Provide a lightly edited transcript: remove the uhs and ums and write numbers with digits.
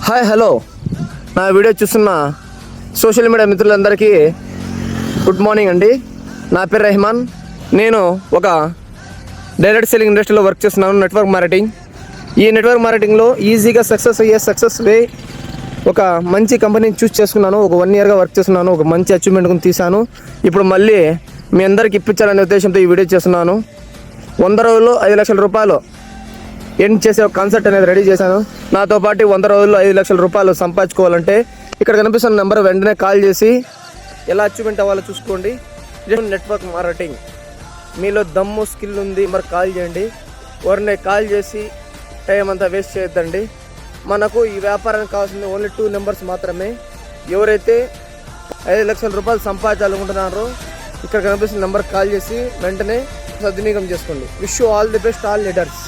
Hi hello నా video చూస్తున్న social media మిత్రులందరికీ గుడ్ మార్నింగ్ అండి. నా పేరు రెహమాన్. నేను ఒక డైరెక్ట్ సెల్లింగ్ ఇండస్ట్రీలో వర్క్ చేస్తున్నాను, నెట్వర్క్ మార్కెటింగ్. ఈ నెట్వర్క్ మార్కెటింగ్లో ఈజీగా సక్సెస్ వే ఒక మంచి కంపెనీని చూస్ చేసుకున్నాను. ఒక 1 yearగా వర్క్ చేస్తున్నాను. ఒక మంచి అచీవ్మెంట్ తీశాను. ఇప్పుడు మళ్ళీ మీ అందరికి ఇప్పించాలనే ఉద్దేశంతో ఈ వీడియో చేస్తున్నాను. 100 రోజుల్లో 5 లక్షల రూపాయలు ఎండ్ చేసే ఒక కాన్సెప్ట్ అనేది రెడీ చేశాను. నాతో పాటు 100 రోజుల్లో 5 లక్షల రూపాయలు సంపాదించుకోవాలంటే ఇక్కడ కనిపిస్తున్న నెంబర్ వెంటనే కాల్ చేసి ఎలా అచీవ్మెంట్ అవ్వాలో చూసుకోండి. నెట్వర్క్ మార్కెటింగ్ మీలో దమ్ము స్కిల్ ఉంది మరి కాల్ చేయండి. ఎవరిని కాల్ చేసి టైం అంతా వేస్ట్ చేయొద్దండి. మనకు ఈ వ్యాపారానికి కావాల్సింది ఓన్లీ 2 నెంబర్స్ మాత్రమే. ఎవరైతే 5 లక్షల రూపాయలు సంపాదించాలనుకుంటున్నారో ఇక్కడ కనిపిస్తున్న నెంబర్ కాల్ చేసి వెంటనే సద్వినియోగం చేసుకోండి. Wish you all the best all leaders.